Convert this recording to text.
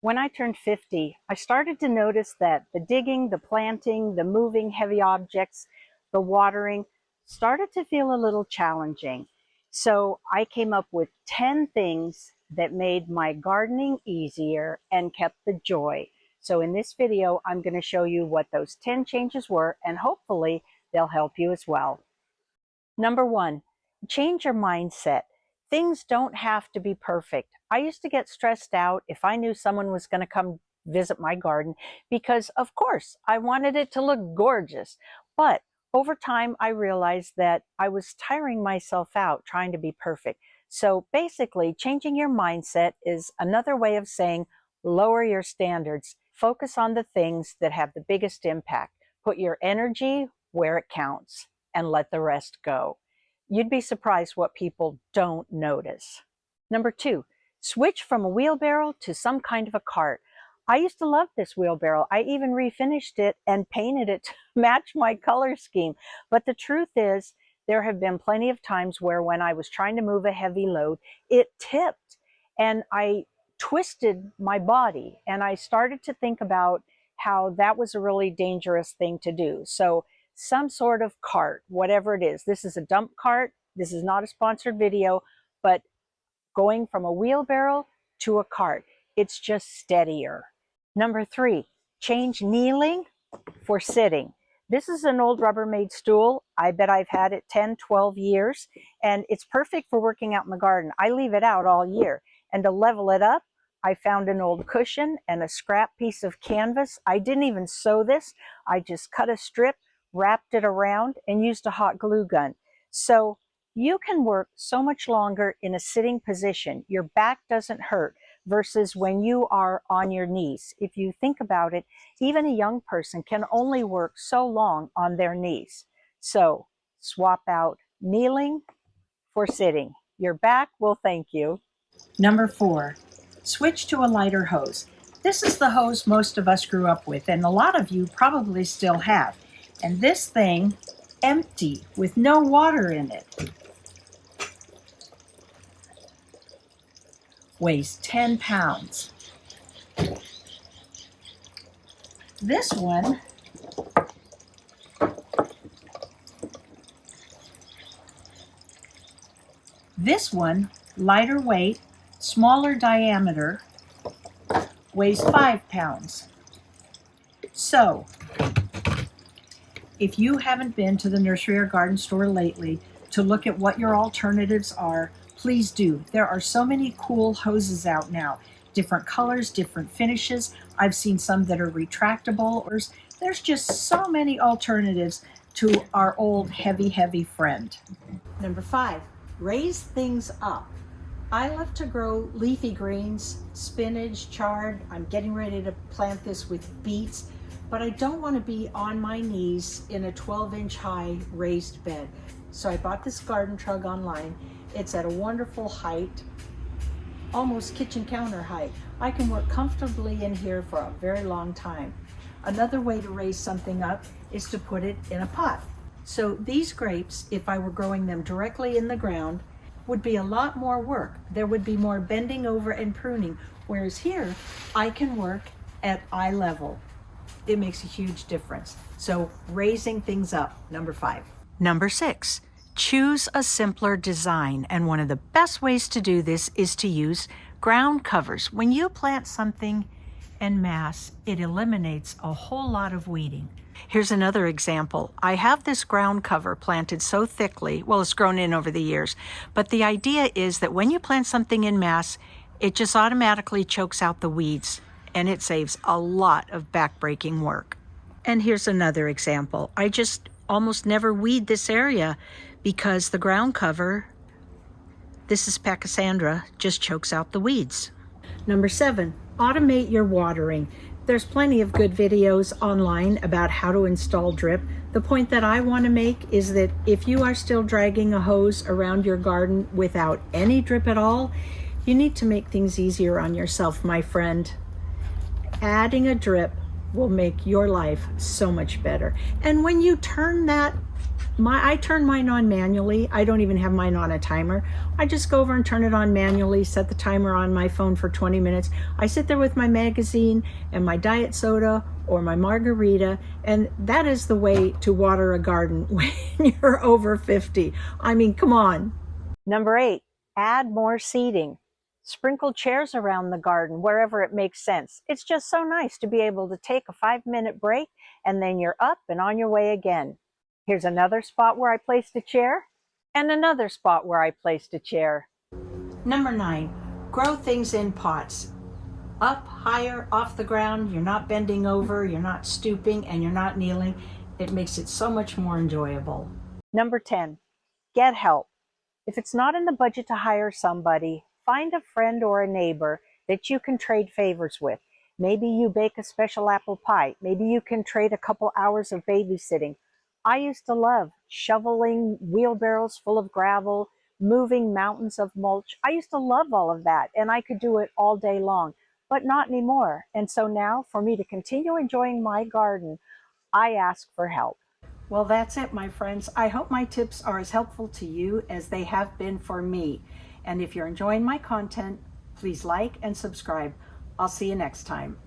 When I turned 50, I started to notice that the digging, the planting, the moving heavy objects, the watering started to feel a little challenging. So I came up with 10 things that made my gardening easier and kept the joy. So in this video, I'm going to show you what those 10 changes were, and hopefully they'll help you as well. Number one, change your mindset. Things don't have to be perfect. I used to get stressed out if I knew someone was going to come visit my garden because, of course, I wanted it to look gorgeous. But over time, I realized that I was tiring myself out trying to be perfect. So basically, changing your mindset is another way of saying lower your standards. Focus on the things that have the biggest impact. Put your energy where it counts and let the rest go. You'd be surprised what people don't notice. Number two, switch from a wheelbarrow to some kind of a cart. I used to love this wheelbarrow. I even refinished it and painted it to match my color scheme. But the truth is, there have been plenty of times where when I was trying to move a heavy load, it tipped and I twisted my body. And I started to think about how that was a really dangerous thing to do. So some sort of cart, whatever it is. This is a dump cart. This is not a sponsored video, but going from a wheelbarrow to a cart, it's just steadier. Number three, change kneeling for sitting. This is an old Rubbermaid stool. I bet I've had it 10, 12 years, and it's perfect for working out in the garden. I leave it out all year. And to level it up, I found an old cushion and a scrap piece of canvas. I didn't even sew this. I just cut a strip, wrapped it around, and used a hot glue gun. So you can work so much longer in a sitting position. Your back doesn't hurt versus when you are on your knees. If you think about it, even a young person can only work so long on their knees. So swap out kneeling for sitting. Your back will thank you. Number four, switch to a lighter hose. This is the hose most of us grew up with, and a lot of you probably still have. And this thing, empty, with no water in it, weighs 10 pounds. This one, lighter weight, smaller diameter, weighs 5 pounds. So, if you haven't been to the nursery or garden store lately to look at what your alternatives are, please do. There are so many cool hoses out now. Different colors, different finishes. I've seen some that are retractable. There's just so many alternatives to our old heavy friend. Number five, raise things up. I love to grow leafy greens, spinach, chard. I'm getting ready to plant this with beets, but I don't want to be on my knees in a 12-inch high raised bed. So I bought this garden trug online. It's at a wonderful height, almost kitchen counter height. I can work comfortably in here for a very long time. Another way to raise something up is to put it in a pot. So these grapes, if I were growing them directly in the ground, would be a lot more work. There would be more bending over and pruning, whereas here I can work at eye level. It makes a huge difference. So raising things up, number five. Number six, choose a simpler design. And one of the best ways to do this is to use ground covers. When you plant something en masse, it eliminates a whole lot of weeding. Here's another example. I have this ground cover planted so thickly, well, it's grown in over the years, but the idea is that when you plant something en masse, it just automatically chokes out the weeds, and it saves a lot of back-breaking work. And here's another example. I just almost never weed this area because the ground cover, this is Pachysandra, just chokes out the weeds. Number seven, automate your watering. There's plenty of good videos online about how to install drip. The point that I want to make is that if you are still dragging a hose around your garden without any drip at all, you need to make things easier on yourself, my friend. Adding a drip will make your life so much better. And when you turn that I turn mine on manually. I don't even have mine on a timer. I just go over and turn it on manually, set the timer on my phone for 20 minutes. I sit there with my magazine and my diet soda or my margarita, and that is the way to water a garden when you're over 50. I mean, come on. Number 8, add more seating. Sprinkle chairs around the garden wherever it makes sense. It's just so nice to be able to take a 5-minute break and then you're up and on your way again. Here's another spot where I placed a chair and another spot where I placed a chair. Number 9, grow things in pots. Up, higher, off the ground. You're not bending over, you're not stooping, and you're not kneeling. It makes it so much more enjoyable. Number 10, get help. If it's not in the budget to hire somebody, find a friend or a neighbor that you can trade favors with. Maybe you bake a special apple pie. Maybe you can trade a couple hours of babysitting. I used to love shoveling wheelbarrows full of gravel, moving mountains of mulch. I used to love all of that, and I could do it all day long, but not anymore. And so now, for me to continue enjoying my garden, I ask for help. Well, that's it, my friends. I hope my tips are as helpful to you as they have been for me. And if you're enjoying my content, please like and subscribe. I'll see you next time.